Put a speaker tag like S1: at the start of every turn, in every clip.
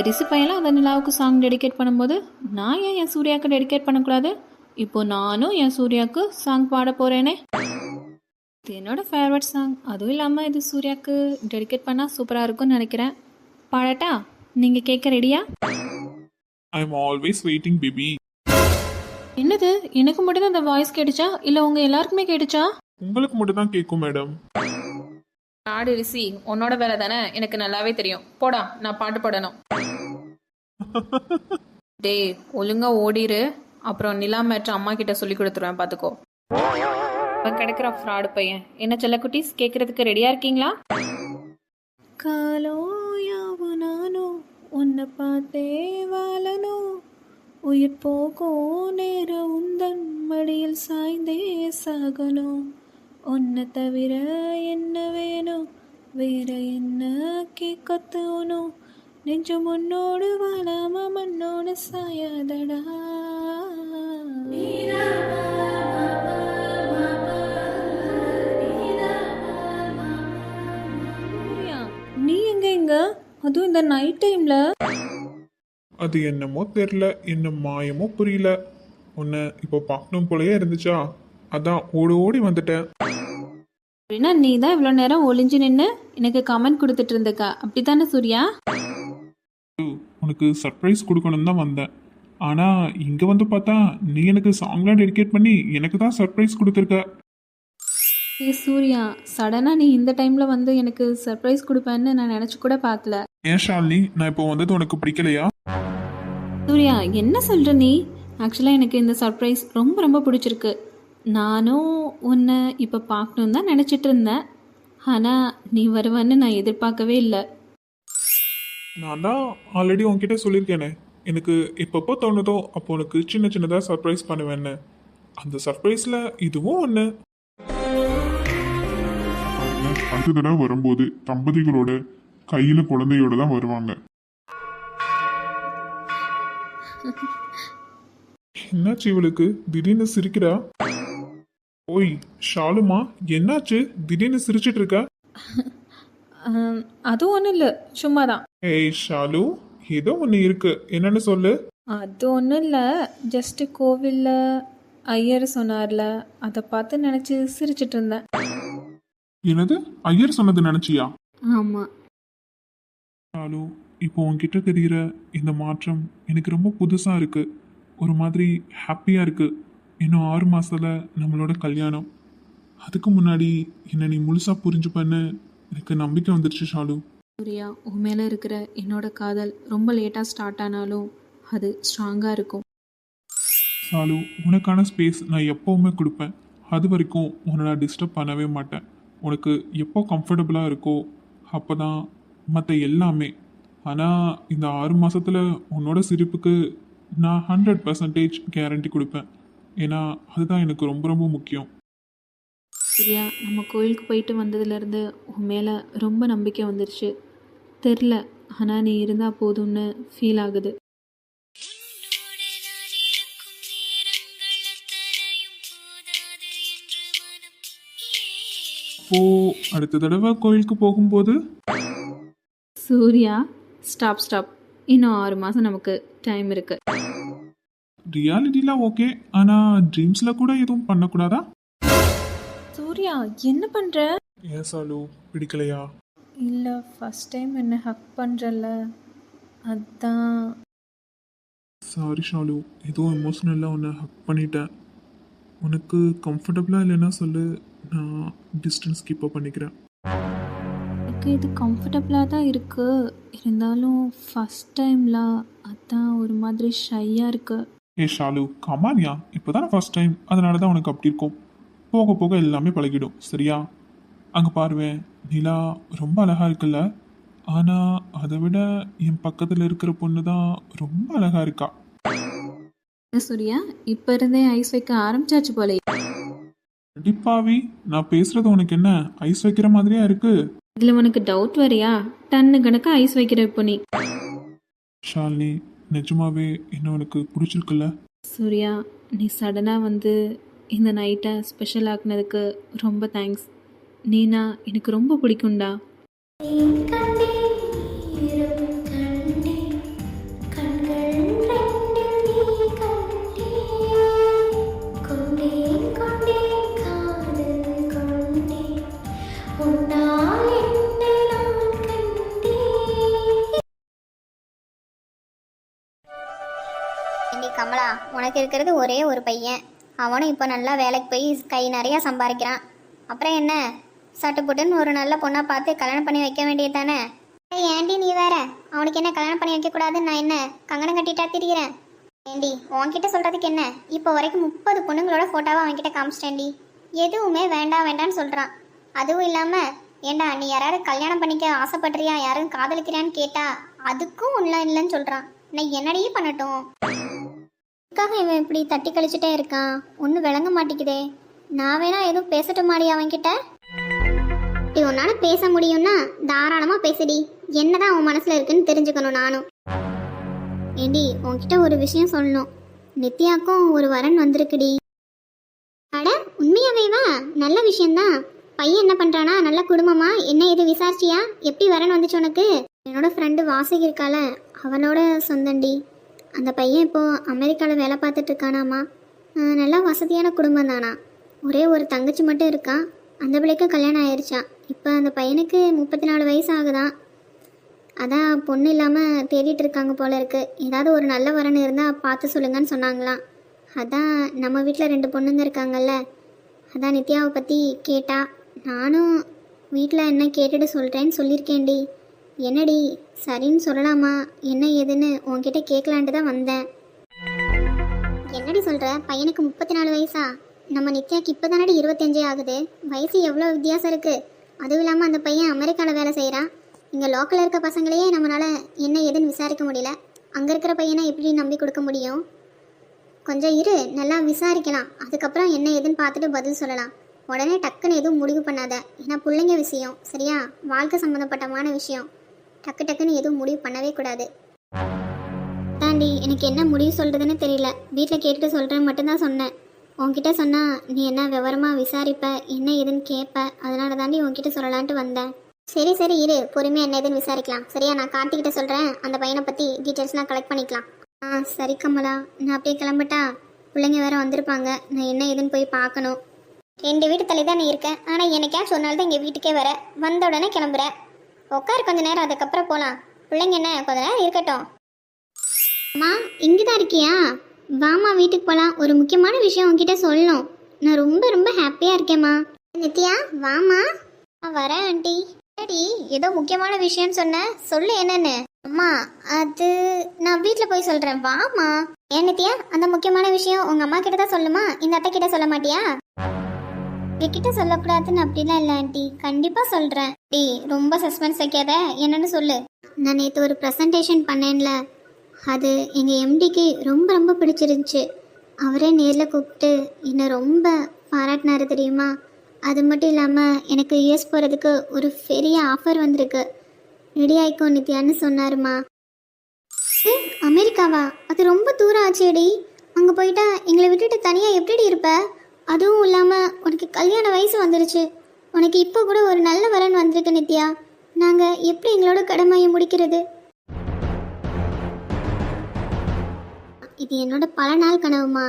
S1: பெருசு பையன்லாம் அந்த நிலாவுக்கு சாங் டெடிகேட் பண்ணும்போது நான் ஏன் என் சூர்யாவுக்கு டெடிகேட் பண்ணக்கூடாது? இப்போ நானும் என் சூர்யாவுக்கு சாங் பாட போகிறேனே. இது என்னோட ஃபேவரட் சாங். அதுவும் இல்லாமல் இது சூர்யாவுக்கு டெடிகேட் பண்ணால் சூப்பராக இருக்கும்னு நினைக்கிறேன். பாடட்டா? நீங்கள் கேட்க ரெடியா?
S2: I'm always waiting, baby.
S1: என்னது, எனக்கு மட்டும்தான் அந்த வாய்ஸ் கேட்டுச்சா இல்லை உங்கள் எல்லாருக்குமே கேட்டுச்சா?
S2: உங்களுக்கு மட்டும் தான் கேட்கும் மேடம்.
S1: ஆடு ரிசி, உன்னோட வேலை தானே, எனக்கு நல்லாவே தெரியும். போடா, நான் பாட்டு பாடணும். டேய், ஒழுங்கா ஓடிரு. அப்புறம் நிலா மேட்ரு அம்மா கிட்ட சொல்லி கொடுத்துருவேன், பார்த்துக்கோ. அவன் கிடைக்கிற ஃப்ராடு பையன். என்ன செல்லக்குட்டீஸ், கேட்கறதுக்கு ரெடியா இருக்கீங்களா? காலோ யாவு நானோ உன்னை பார்த்தே வாழனோ, உயிர் போகும் நேரம் உந்தன் மடியில் சாய்ந்தே சாகணும், உன்னை தவிர என்ன வேணும், வேற என்ன கேட்க தோணும், நெஞ்சு முன்னோடு வாழாம மண்ணோடு சாயாதடா. நீ எங்க இங்க, அதுவும் இந்த நைட் டைம்ல?
S2: அது என்னமோ தெரியல, என்ன மாயமோ புரியல. உன்னை இப்போ பார்க்கணும் போலயே இருந்துச்சா, அதான் ஓடி வந்துட்டேன்.
S1: அப்படின்னா நீ தான் இவ்வளோ நேரம் ஒளிஞ்சு நின்று எனக்கு கமெண்ட் கொடுத்துட்டு இருந்தக்கா, அப்படித்தானே சூர்யா?
S2: உனக்கு சர்ப்ரைஸ் கொடுக்கணும் தான் வந்தேன். ஆனால் இங்கே வந்து பார்த்தா நீ எனக்கு சாங்லாம் டெடிகேட் பண்ணி எனக்கு தான் சர்ப்ரைஸ் கொடுத்துருக்க.
S1: ஏ சூர்யா, சடனாக நீ இந்த டைமில் வந்து எனக்கு சர்ப்ரைஸ் கொடுப்பேன்னு நான் நினச்சி கூட பார்க்கல.
S2: ஏன் ஷாலினி, நான் இப்போ வந்தது உனக்கு பிடிக்கலையா?
S1: சூர்யா, என்ன சொல்கிற நீ? ஆக்சுவலாக எனக்கு இந்த சர்ப்ரைஸ் ரொம்ப ரொம்ப பிடிச்சிருக்கு. நானும் உன்னை இப்போ பார்க்கணுன்னு தான் நினச்சிட்டு இருந்தேன். ஆனால் நீ வருவேன்னு நான் எதிர்பார்க்கவே இல்லை.
S2: நான் தான் ஆல்ரெடி உன்கிட்ட சொல்லியிருக்கேனே, எனக்கு எப்பப்போ தோணுதோ அப்போ உனக்கு சின்ன சின்னதாக சர்ப்ரைஸ் பண்ணுவேன்னு. அந்த சர்ப்ரைஸில் இதுவும் ஒன்று.
S3: அடுத்த தடவை வரும்போது தம்பதிகளோட கையில குழந்தையோட தான் வருவாங்க.
S2: என்னாச்சு இவளுக்கு, திடீர்னு சிரிக்கிறா? ஓய் ஷாலுமா, என்னாச்சு திடீர்னு சிரிச்சிட்டு இருக்க?
S1: அது ஒன்றும் இல்லை, சும்மா தான்.
S2: ஏய் ஷாலு, ஏதோ ஒன்று இருக்கு, என்னன்னு சொல்லு.
S1: அது ஒன்றும் இல்லை, ஜஸ்ட்டு கோவிலில் ஐயர் சொன்னார்ல, அதை பார்த்து நினச்சி சிரிச்சிட்டு இருந்தேன்.
S2: என்னது, ஐயர் சொன்னது நினைச்சியா?
S1: ஆமாம்.
S2: ஷாலு, இப்போ உன்கிட்ட தெரிகிற இந்த மாற்றம் எனக்கு ரொம்ப புதுசாக இருக்கு. ஒரு மாதிரி ஹாப்பியாக இருக்கு. இன்னும் 6 மாசத்துல நம்மளோட கல்யாணம். அதுக்கு முன்னாடி என்னை நீ முழுசாக புரிஞ்சுப்பன்னு எனக்கு நம்பிக்கை வந்துருச்சு ஷாலு.
S1: சூர்யா, உன் மேலே இருக்கிற என்னோட காதல் ரொம்ப லேட்டாக ஸ்டார்ட் ஆனாலும் அது ஸ்ட்ராங்காக இருக்கும்.
S2: ஷாலு, உனக்கான ஸ்பேஸ் நான் எப்போவுமே கொடுப்பேன். அது வரைக்கும் உன்னை நான் டிஸ்டர்ப் பண்ணவே மாட்டேன். உனக்கு எப்போ கம்ஃபர்டபுளாக இருக்கோ அப்போ தான் மற்ற எல்லாமே. ஆனால் இந்த 6 மாதத்தில் உன்னோட சிரிப்புக்கு நான் 100% கேரண்டி கொடுப்பேன். ஏன்னா அதுதான் எனக்கு ரொம்ப ரொம்ப முக்கியம்.
S1: சூர்யா, நம்ம கோயிலுக்கு போயிட்டு வந்ததுலேருந்து உன் மேலே ரொம்ப நம்பிக்கை வந்துருச்சு. தெரில, ஆனால் நீ இருந்தால் போதும்னு ஃபீல் ஆகுது.
S2: அப்போ அடுத்த தடவை கோயிலுக்கு போகும்போது?
S1: சூர்யா, ஸ்டாப். இன்னும் 6 மாதம் நமக்கு டைம் இருக்கு.
S2: ரியாலிட்டிலாம் ஓகே, ஆனால் ட்ரீம்ஸில் கூட எதுவும் பண்ணக்கூடாதா?
S1: சூர்யா, என்ன பண்ணுற?
S2: ஏன் ஷாலு, பிடிக்கலையா?
S1: இல்லை, ஃபஸ்ட் டைம் என்ன ஹக் பண்ணுறல, அதான்.
S2: சாரி ஷாலு, ஏதோ எமோஷ்னலாக உன்னை ஹக் பண்ணிட்டேன். உனக்கு கம்ஃபர்டபுளாக இல்லைன்னா சொல்லு, நான் டிஸ்டன்ஸ் கீப்பப் பண்ணிக்கிறேன்.
S1: எனக்கு இது கம்ஃபர்டபுளாக தான் இருக்குது. இருந்தாலும் ஃபஸ்ட் டைம்லாம் அதான் ஒரு மாதிரி ஷையாக இருக்குது.
S2: ஏ ஷாலு, கமானியா, இப்போ தானே ஃபர்ஸ்ட் டைம், அதனால தான் உனக்கு அப்படி இருக்கும். போக போக எல்லாமே பழகிடும், சரியா? அங்கே பாருவேன், நிலா ரொம்ப அழகாக இருக்குல்ல? ஆனால் அதை விட என் பக்கத்தில் இருக்கிற பொண்ணு தான் ரொம்ப அழகாக இருக்கா.
S1: சூர்யா, இப்போ இருந்தே ஐஸ் வைக்க ஆரம்பிச்சாச்சு போல.
S2: கண்டிப்பாவி, நான் பேசுறது உனக்கு என்ன ஐஸ் வைக்கிற மாதிரியா இருக்கு?
S1: இதில் உனக்கு டவுட் வரையா? டன்னு கணக்கு ஐஸ் வைக்கிற இப்போ நீ.
S2: ஷாலினி, நிஜமாவே என்ன உனக்கு பிடிச்சிருக்குல்ல?
S1: சூர்யா, நீ சடனாக வந்து இந்த நைட்டை ஸ்பெஷல் ஆக்குனதுக்கு ரொம்ப தேங்க்ஸ். நீனா எனக்கு ரொம்ப பிடிக்கும்டா.
S4: ஏண்டி கமலா, உனக்கு இருக்கிறது ஒரே ஒரு பையன். அவனும் இப்போ நல்லா வேலைக்கு போய் கை நிறையா சம்பாதிக்கிறான். அப்புறம் என்ன, சட்டுப்புட்டுன்னு ஒரு நல்ல பொண்ணா பார்த்து கல்யாணம் பண்ணி வைக்க வேண்டியது தானே? ஏண்டி நீ வேற, அவனுக்கு என்ன கல்யாணம் பண்ணி வைக்கக்கூடாதுன்னு நான் என்ன கங்கணம் கட்டிட்டா திரிகிறேன்? ஏண்டி உன்கிட்ட சொல்கிறதுக்கு என்ன, இப்போ வரைக்கும் 30 பொண்ணுங்களோட ஃபோட்டோவை அவன்கிட்ட காமிச்சிட்டேன்டி. எதுவுமே வேண்டாம் வேண்டான்னு சொல்கிறான். அதுவும் இல்லாமல் ஏண்டா நீ யாராவது கல்யாணம் பண்ணிக்க ஆசைப்படுறியா, யாரும் காதலிக்கிறான்னு கேட்டா அதுக்கும் உள்ள இல்லைன்னு சொல்கிறான். நான் என்னடியே பண்ணட்டும்? அதுக்காக இவன் இப்படி தட்டி கழிச்சுட்டே இருக்கான், ஒன்றும் விளங்க மாட்டேங்குதே. நான் வேணா எதுவும் பேசட்டுமாடி அவன்கிட்ட? இப்படி உன்னால பேச முடியும்னா தாராளமாக பேசுடி. என்னதான் உன் மனசில் இருக்குன்னு தெரிஞ்சுக்கணும் நானும். ஏண்டி உன்கிட்ட ஒரு விஷயம் சொல்லணும். நித்யாக்கும் ஒரு வரன் வந்திருக்குடி. அட உண்மையாவே வா, நல்ல விஷயம்தான். பையன் என்ன பண்ணுறானா, நல்ல குடும்பமா, என்ன இது விசாரிச்சியா? எப்படி வரன் வந்துச்சு உனக்கு? என்னோட ஃப்ரெண்டு வாசகி இருக்கால, அவளோட சொந்தண்டி. அந்த பையன் இப்போது அமெரிக்காவில் வேலை பார்த்துட்டு இருக்கானாமா. நல்லா வசதியான குடும்பம் தானா. ஒரே ஒரு தங்கச்சி மட்டும் இருக்கான். அந்த பிள்ளைக்கு கல்யாணம் ஆயிடுச்சான். இப்போ அந்த பையனுக்கு 34 வயசு ஆகுதான். அதான் பொண்ணு இல்லாமல் தேடிட்டு இருக்காங்க போல இருக்கு. ஏதாவது ஒரு நல்ல வரன் இருந்தால் பார்த்து சொல்லுங்கன்னு சொன்னாங்களாம். அதான் நம்ம வீட்டில் 2 பொண்ணுங்க இருக்காங்கல்ல, அதான் நித்யாவை பற்றி கேட்டா. நானும் வீட்டில் என்ன கேட்டுட்டு சொல்கிறேன்னு சொல்லியிருக்கேன்டி. என்னடி சரின்னு சொல்லலாமா என்ன ஏதுன்னு உன்கிட்ட கேட்கலான்ட்டு தான் வந்தேன். என்னடி சொல்கிற, பையனுக்கு 34 வயசா? நம்ம நித்யாக்கு இப்போ தானடி 25 ஆகுது. வயசு எவ்வளோ வித்தியாசம் இருக்குது. அதுவும் இல்லாமல் அந்த பையன் அமெரிக்காவில் வேலை செய்கிறான். இங்கே லோக்கலில் இருக்க பசங்களையே நம்மளால் என்ன ஏதுன்னு விசாரிக்க முடியல. அங்கே இருக்கிற பையனை எப்படி நம்பி கொடுக்க முடியும்? கொஞ்சம் இரு, நல்லா விசாரிக்கலாம். அதுக்கப்புறம் என்ன ஏதுன்னு பார்த்துட்டு பதில் சொல்லலாம். உடனே டக்குன்னு எதுவும் முடிவு பண்ணாத. ஏன்னா பிள்ளைங்க விஷயம், சரியா? வாழ்க்கை சம்மந்தப்பட்டமான விஷயம். டக்குன்னு எதுவும் முடிவு பண்ணவே கூடாது. தாண்டி எனக்கு என்ன முடிவு சொல்கிறதுன்னு தெரியல. வீட்டில் கேட்டுட்டு சொல்கிறேன் மட்டும்தான் சொன்னேன். உன்கிட்ட சொன்னால் நீ என்ன விவரமாக விசாரிப்ப, என்ன ஏதுன்னு கேட்ப. அதனால தாண்டி உன்கிட்ட சொல்லலான்ட்டு வந்தேன். சரி இரு, பொறுமையாக என்ன ஏதுன்னு விசாரிக்கலாம், சரியா? நான் கார்த்திகிட்ட சொல்கிறேன். அந்த பையனை பற்றி டீட்டெயில்ஸ்லாம் கலெக்ட் பண்ணிக்கலாம். சரி கமலா, நான் அப்படியே கிளம்பட்டா? பிள்ளைங்க வேறு வந்திருப்பாங்க. நான் என்ன ஏதுன்னு போய் பார்க்கணும். 2 வீட்டு தள்ளி தான் நீ இருக்கேன். ஆனால் எனக்கே சொன்னால்தான் தான் இங்கே வீட்டுக்கே வர. வந்த உடனே கிளம்புறேன். உட்காரு கொஞ்ச நேரம், அதுக்கப்புறம் போகலாம். பிள்ளைங்க என்ன கொஞ்ச நேரம் இருக்கட்டும். அம்மா இங்கே தான் இருக்கியா? வாமா வீட்டுக்கு போகலாம். ஒரு முக்கியமான விஷயம் உங்ககிட்ட சொல்லணும். நான் ரொம்ப ஹாப்பியாக இருக்கேம்மா. நித்யா வாமா. வரேன் ஆண்டி. சரி, ஏதோ முக்கியமான விஷயம்னு சொன்னேன், சொல்லு என்னன்னு. அம்மா அது நான் வீட்டில் போய் சொல்கிறேன், வாமா. ஏன் நித்யா, அந்த முக்கியமான விஷயம் உங்கள் அம்மா கிட்ட தான் சொல்லுமா, இந்த அத்தை கிட்ட சொல்ல மாட்டியா? என்கிட்ட சொல்லக்கூடாதுன்னு அப்படிலாம் இல்லை ஆண்டி, கண்டிப்பாக சொல்கிறேன். டி ரொம்ப சஸ்பென்ஸ் வைக்காத, என்னன்னு சொல்லு. நான் நேற்று ஒரு ப்ரெசன்டேஷன் பண்ணேன்ல, அது எங்கள் எம்டிக்கு ரொம்ப பிடிச்சிருந்துச்சு. அவரே நேரில் கூப்பிட்டு என்னை ரொம்ப பாராட்டினாரு தெரியுமா? அது மட்டும் இல்லாமல் எனக்கு யூஎஸ் போகிறதுக்கு ஒரு பெரிய ஆஃபர் வந்திருக்கு. ரெடி ஆயிக்கோ நித்யான்னு சொன்னாருமா. அமெரிக்காவா? அது ரொம்ப தூரம் ஆச்சேடி. அங்கே போயிட்டா எங்களை விட்டுட்டு தனியாக எப்படி இருப்ப? அதுவும் இல்லாமல் உனக்கு கல்யாண வயசு வந்துருச்சு. உனக்கு இப்போ கூட ஒரு நல்ல வரன் வந்திருக்கு நித்யா. நாங்கள் எப்படி எங்களோட கடமையை முடிக்கிறது? இது என்னோட பல நாள் கனவுமா.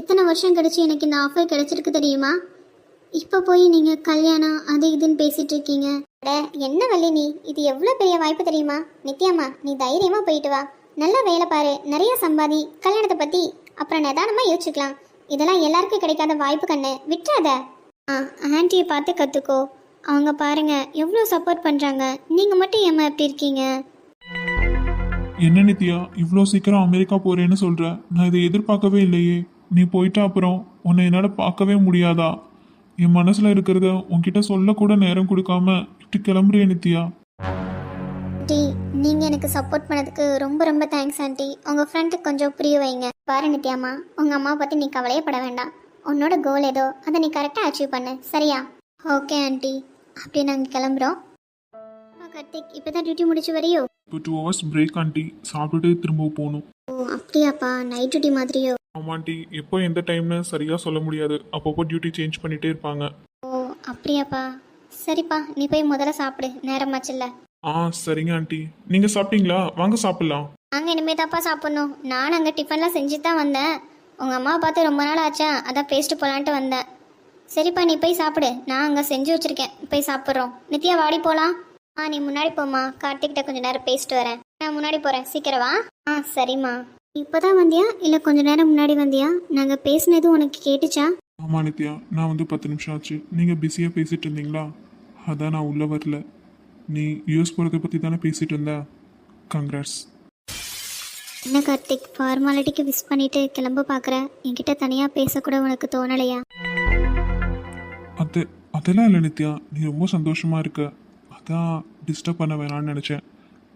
S4: எத்தனை வருஷம் கழிச்சு எனக்கு இந்த ஆஃபர் கிடைச்சிருக்கு தெரியுமா? இப்போ போய் நீங்கள் கல்யாணம் அது இதுன்னு பேசிகிட்டு இருக்கீங்க. என்ன வள்ளி நீ, இது எவ்வளோ பெரிய வாய்ப்பு தெரியுமா? நித்யாம்மா நீ தைரியமாக போயிட்டு வா. நல்லா வேலை பாரு, நிறைய சம்பாதி, கல்யாணத்தை பற்றி அப்புறம் நிதானமாக யோசிச்சுக்கலாம். இதெல்லாம் எல்லாருக்கும் கிடைக்காத வாய்ப்பு கண்ணு, விட்டுறாத. ஆன்ட்டியை பார்த்து கற்றுக்கோ. அவங்க பாருங்க எவ்வளோ சப்போர்ட் பண்ணுறாங்க. நீங்கள் மட்டும் ஏமா எப்படி இருக்கீங்க?
S2: என்ன நித்யா, இவ்வளோ சீக்கிரம் அமெரிக்கா போறேன்னு சொல்ற? நான் இதை எதிர்பார்க்கவே இல்லையே. நீ போயிட்டா அப்புறம் உன்னை என்னால் பார்க்கவே முடியாதா? என் மனசுல இருக்கிறத உன்கிட்ட சொல்லக்கூட நேரம் கொடுக்காம இப்படி கிளம்புறிய நித்யா.
S4: ஆண்டி நீங்கள் எனக்கு சப்போர்ட் பண்ணதுக்கு ரொம்ப தேங்க்ஸ் ஆண்டி. உங்கள் ஃப்ரெண்டுக்கு கொஞ்சம் புரிய வைங்க. பாரு நித்யாம்மா, உங்கள் அம்மாவை பற்றி நீ கவலையே பட வேண்டாம். உன்னோட கோல் ஏதோ அதை நீ கரெக்டாக அச்சீவ் பண்ணு, சரியா? Okay aunty. அப்படி நாங்கள் கிளம்புறோம். கார்த்திக் இப்போ தான் டியூட்டி முடிச்சு வரையோ?
S2: இப்போ 2 hours பிரேக் ஆண்டி, சாப்பிட்டுட்டு திரும்ப போகணும்.
S4: ஓ அப்படியாப்பா, நைட் டியூட்டி மாதிரியோ?
S2: ஆமாண்டி, எப்போ எந்த டைம்னு சரியாக சொல்ல முடியாது. அப்பப்போ டியூட்டி சேஞ்ச் பண்ணிகிட்டே இருப்பாங்க.
S4: ஓ அப்படியாப்பா, சரிப்பா நீ போய் முதல்ல சாப்பிடு, நேரமாச்சுல்ல.
S2: சரிங்க ஆண்டி. நீங்கள் சாப்பிட்டீங்களா? வாங்க சாப்பிட்லாம்.
S4: நாங்கள் இனிமேல் தான்ப்பா சாப்பிட்ணும். நான் அங்கே டிஃபன்லாம் செஞ்சு தான் வந்தேன். உங்கள் அம்மாவை பார்த்து ரொம்ப நாள் ஆச்சா, அதான் பேசிட்டு போகலான்ட்டு வந்தேன். சரிப்பா நீ போய் சாப்பிடு, நான் அங்கே செஞ்சு வச்சுருக்கேன், போய் சாப்பிட்றோம். நித்யா வாடி போகலாம். நீ முன்னாடி போம்மா, கார்த்திக்கிட்ட கொஞ்சம் நேரம் பேசிட்டு வரேன். நான் முன்னாடி போகிறேன், சீக்கிரம் வா. சரிம்மா. இப்போதான் வந்தியா இல்லை கொஞ்ச நேரம் முன்னாடி வந்தியா? நாங்கள் பேசினது உனக்கு கேட்டுச்சா?
S2: ஆமா நித்யா, நான் வந்து 10 நிமிஷம் ஆச்சு. நீங்கள் பிஸியாக பேசிட்டு இருந்தீங்களா? அதான் நான் உள்ளே வரல. நீ யூஎஸ் போகிறத பற்றி தானே பேசிட்டு இருந்த. கங்க்ராட்ஸ்.
S4: என்ன கார்த்திக், ஃபார்மாலிட்டிக்கு விஷ் பண்ணிட்டு கிளம்ப பார்க்குற? என்கிட்ட தனியாக பேசக்கூட உனக்கு தோணலையா?
S2: அதெல்லாம் இல்லை நித்யா, நீ ரொம்ப சந்தோஷமாக இருக்க. அதான் டிஸ்டர்ப் பண்ண வேணாம்னு நினச்சேன்.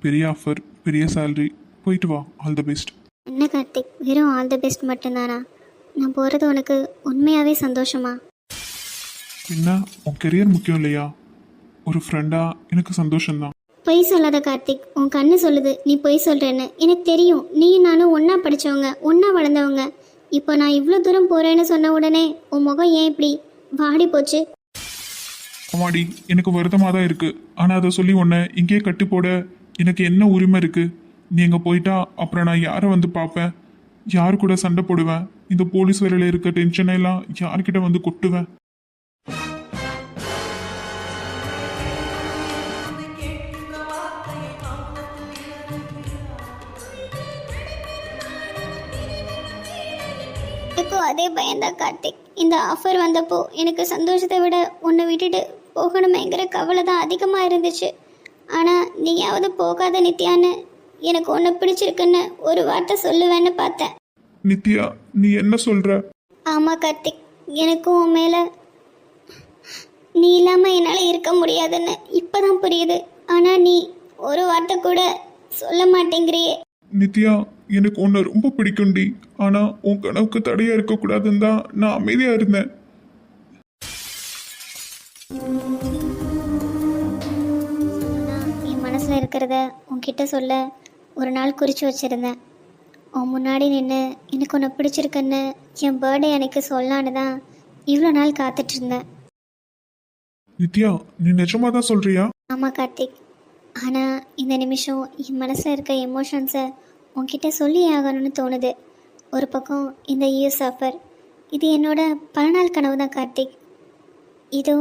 S2: பெரிய ஆஃபர், பெரிய சேலரி, போயிட்டு வா. All the best.
S4: என்ன கார்த்திக், வெறும் ஆல் தி பெஸ்ட் மட்டும்தானா? நான் போகிறது உனக்கு உண்மையாகவே சந்தோஷமா?
S2: என்ன, உன் கெரியர் முக்கியம் இல்லையா? ஒரு ஃப்ரெண்டாக எனக்கு சந்தோஷம்தான்.
S4: பொய் சொல்லாத கார்த்திக், உன் கண்ணு சொல்லுது நீ பொய் சொல்கிறேன்னு. எனக்கு தெரியும், நீயும் நானும் ஒன்றா படித்தவங்க, ஒன்றா வளர்ந்தவங்க. இப்போ நான் இவ்வளோ தூரம் போகிறேன்னு சொன்ன உடனே உன் முகம் ஏன் இப்படி வாடி போச்சு?
S2: அம்மாடி, எனக்கு வருத்தமாக தான் இருக்குது. ஆனால் அதை சொல்லி உன்னை இங்கேயே கட்டி போட எனக்கு என்ன உரிமை இருக்குது? நீ அங்கே போயிட்டா அப்புறம் நான் யாரை வந்து பார்ப்பேன்? யார் கூட சண்டை போடுவேன்? இந்த போலீஸ் வேலையில் இருக்க டென்ஷனை எல்லாம் யார்கிட்ட வந்து கொட்டுவேன்?
S4: இப்போ அதே பயந்தான் கார்த்திக். இந்த ஆஃபர் வந்தப்போ எனக்கு சந்தோஷத்தை விட உன்னை விட்டுட்டு போகணுமேங்கிற கவலை தான் அதிகமாக இருந்துச்சு. ஆனால் நீயாவது போகாத நித்யான்னு, எனக்கு உன்னை பிடிச்சிருக்குன்னு ஒரு வார்த்தை சொல்லுவேன்னு பார்த்தேன்.
S2: நித்யா, நீ என்ன சொல்ற?
S4: ஆமாம் கார்த்திக், எனக்கும் உன் மேலே நீ இல்லாமல் என்னால் இருக்க முடியாதுன்னு இப்போ தான் புரியுது. ஆனால் நீ ஒரு வார்த்தை கூட சொல்ல மாட்டேங்கிறியே.
S2: நித்யா, எனக்கு உன்னை ரொம்ப பிடிக்கும்டி. ஆனால் உன் கனவுக்கு தடையாக இருக்கக்கூடாதுன்னு தான் நான் அமைதியாக இருந்தேன்.
S4: என் மனசில் இருக்கிறத உன்கிட்ட சொல்ல ஒரு நாள் குறித்து வச்சுருந்தேன். உன் முன்னாடி நின்று எனக்கு உன்னை பிடிச்சிருக்குன்னு என் பர்த்டே அன்னைக்கு சொல்லலான்னு தான் இவ்வளோ நாள் காத்துட்ருந்தேன்.
S2: நித்யா, நீ நிஜமாக தான் சொல்றியா?
S4: ஆமாம் கார்த்திக், ஆனால் இந்த நிமிஷம் என் மனசில் இருக்க எமோஷன்ஸை உன்கிட்ட சொல்லி ஆகணும்னு தோணுது. ஒரு பக்கம் இந்த யூஎஸ் ஆஃபர், இது என்னோட பல நாள் கனவு தான் கார்த்திக். இதோ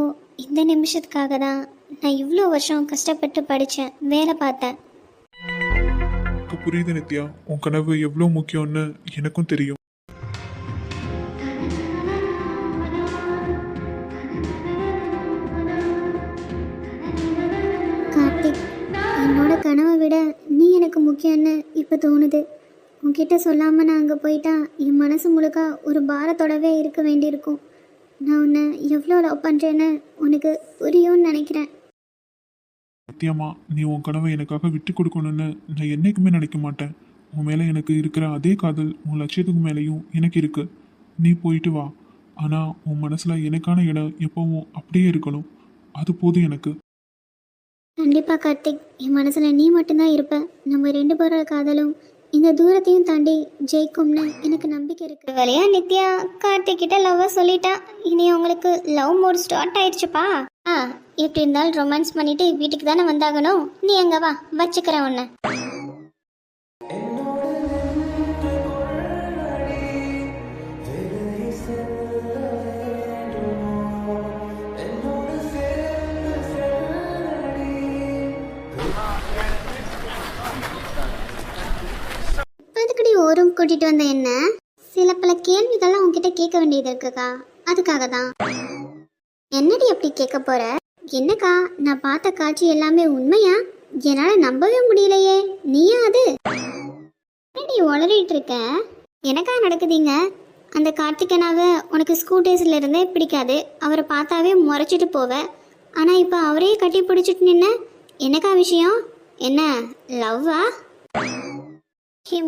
S4: இந்த நிமிஷத்துக்காக தான் நான் இவ்வளோ வருஷம் கஷ்டப்பட்டு படித்தேன், வேலை பார்த்தேன்.
S2: எனக்கு புரியுது நித்யா, உன் கனவு எவ்வளோ முக்கியம்னு எனக்கும் தெரியும்.
S4: கார்த்திக், என்னோட கனவை விட நீ எனக்கு முக்கியம்னு இப்போ தோணுது. உன்கிட்ட சொல்லாமல் நான் அங்கே போயிட்டா என் மனசு முழுக்க ஒரு பாரத்தோடவே இருக்க வேண்டியிருக்கும். நான் உன்னை எவ்வளோ லவ் பண்ணுறேன்னு உனக்கு புரியும்னு நினைக்கிறேன்.
S2: சத்தியமா நீ உன் கனவை எனக்காக விட்டு கொடுக்கணும்னு நான் என்னைக்குமே நினைக்க மாட்டேன். உன் மேலே எனக்கு இருக்கிற அதே காதல் உன் லட்சியத்துக்கு மேலேயும் எனக்கு இருக்கு. நீ போயிட்டு வா. ஆனால் உன் மனசில் எனக்கான இடம் எப்பவும் அப்படியே இருக்கணும். அது போதும் எனக்கு.
S4: கண்டிப்பாக கார்த்திக், என் மனசில் நீ மட்டும்தான் இருப்ப. நம்ம 2 பேரோட காதலும் இந்த தூரத்தையும் தாண்டி ஜெயிக்கும்னு எனக்கு நம்பிக்கை இருக்கு. வழியா நித்யா கார்த்திக் கிட்ட லவ் சொல்லிட்டா. இனி உங்களுக்கு லவ் மோட் ஸ்டார்ட் ஆயிடுச்சுப்பா. எப்படி இருந்தாலும் ரொமான்ஸ் பண்ணிட்டு வீட்டுக்கு தானே வந்தாகணும். நீ எங்க வா, வச்சுக்கிறேன் உன்னை. அதுக்கடி ஓரம் கூட்டிட்டு வந்த என்ன சில பல கேள்விகள்லாம் உன்கிட்ட கேட்க வேண்டியது இருக்குக்கா. அதுக்காக தான். என்னடி அப்படி கேட்க போற? என்னக்கா, நான் பார்த்த காட்சி எல்லாமே உண்மையா? என்னால நம்பவே முடியலையே. நீயா அது? என்னடி உளறிட்டு இருக்க? எனக்கா நடக்குதுங்க? அந்த கார்த்திகனாவை உனக்கு ஸ்கூல் டேஸ்ல இருந்தே பிடிக்காது. அவரை பார்த்தாவே முறைச்சிட்டு போவ. ஆனா இப்ப அவரையே கட்டி பிடிச்சிட்டு நின்ன. என்னக்கா விஷயம்? என்ன லவ்வா?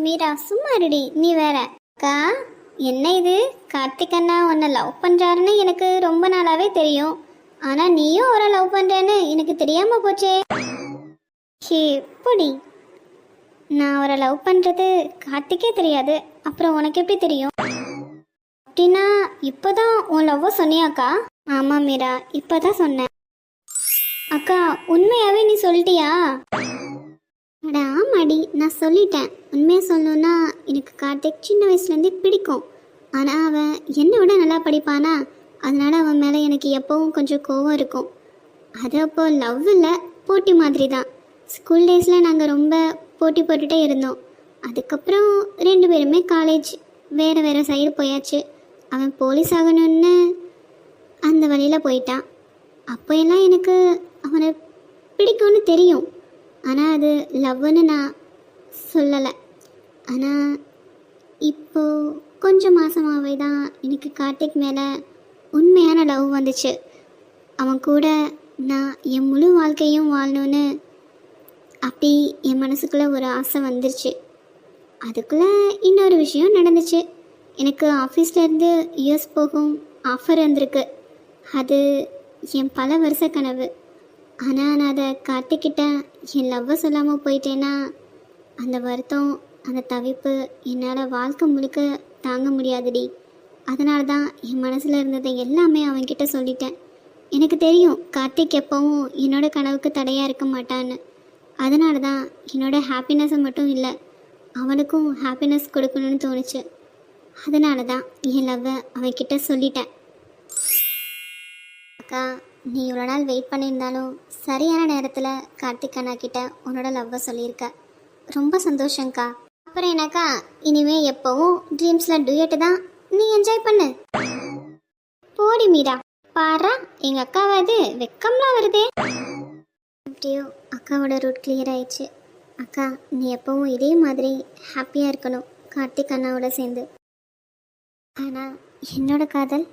S4: மீரா சும்மா இருடி, நீ வேற. அக்கா, என்ன இது? கார்த்திக் அண்ணா உன்னை லவ் பண்றாருன்னு எனக்கு ரொம்ப நாளாவே தெரியும். ஆனா நீயும் அவரை லவ் பண்றேன்னு எனக்கு தெரியாம போச்சே. எப்படி? நான் அவரை லவ் பண்றது கார்த்திக்கே தெரியாது, அப்புறம் உனக்கு எப்படி தெரியும்? அப்படின்னா இப்போதான் உன் லவ்வ சொன்னியாக்கா? ஆமா மீரா, இப்போதான் சொன்னேன். அக்கா, உண்மையாவே நீ சொல்லிட்டியா? அட ஆமாடி, நான் சொல்லிட்டேன். உண்மையாக சொல்லணும்னா எனக்கு கார்த்திக் சின்ன வயசுலேருந்தே பிடிக்கும். ஆனால் அவன் என்னை விட நல்லா படிப்பானா, அதனால் அவன் மேலே எனக்கு எப்போவும் கொஞ்சம் கோவம் இருக்கும். அது அப்போ லவ் இல்லை, போட்டி மாதிரி தான். ஸ்கூல் டேஸில் நாங்கள் ரொம்ப போட்டி போட்டுகிட்டே இருந்தோம். அதுக்கப்புறம் 2 பேருமே காலேஜ் வேறு வேறு சைடு போயாச்சு. அவன் போலீஸ் ஆகணும்னு அந்த வழியில் போயிட்டான். அப்போ எல்லாம் எனக்கு அவனை பிடிக்கும்னு தெரியும், ஆனால் அது லவ்னு நான் சொல்லலை. ஆனால் இப்போது கொஞ்சம் மாதமாகவே தான் எனக்கு கார்த்திக் மேலே உண்மையான லவ் வந்துச்சு. அவன் கூட நான் என் முழு வாழ்க்கையும் வாழணும்னு அப்படி என் மனசுக்குள்ளே ஒரு ஆசை வந்துருச்சு. அதுக்குள்ளே இன்னொரு விஷயம் நடந்துச்சு. எனக்கு ஆஃபீஸ்லேருந்து யூஎஸ் போகும் ஆஃபர் வந்திருக்கு. அது என் பல வருஷ கனவு. ஆனால் நான் அதை கார்த்திக்கிட்ட என் லவ்வை சொல்லாமல் போயிட்டேன்னா அந்த வருத்தம், அந்த தவிப்பு என்னால் வாழ்க்கை முழுக்க தாங்க முடியாதுடி. அதனால தான் என் மனசில் இருந்ததை எல்லாமே அவன்கிட்ட சொல்லிட்டேன். எனக்கு தெரியும் கார்த்திக் எப்போவும் என்னோட கனவுக்கு தடையாக இருக்க மாட்டான்னு. அதனால தான் என்னோட ஹாப்பினஸை மட்டும் இல்லை, அவனுக்கும் ஹாப்பினஸ் கொடுக்கணும்னு தோணுச்சு. அதனால தான் என் லவ்வை அவன்கிட்ட சொல்லிட்டேன். அக்கா, நீ இவ்வளோ நாள் வெயிட் பண்ணியிருந்தாலும் சரியான நேரத்தில் கார்த்திக் அண்ணா கிட்ட உன்னோட லவ்வை சொல்லியிருக்க. ரொம்ப சந்தோஷங்க்கா. அப்புறம் என்னக்கா, இனிமே எப்போவும் ட்ரீம்ஸில் டூயட்டு தான், நீ என்ஜாய் பண்ணு. போடி மீரா, பாரா எங்கள் அக்காவாது வெக்கம்லாம் வருதே. எப்படியோ அக்காவோட ரூட் கிளியர் ஆயிடுச்சு. அக்கா, நீ எப்போவும் இதே மாதிரி ஹாப்பியாக இருக்கணும் கார்த்திக் அண்ணாவோட சேர்ந்து. ஆனால் என்னோட காதல்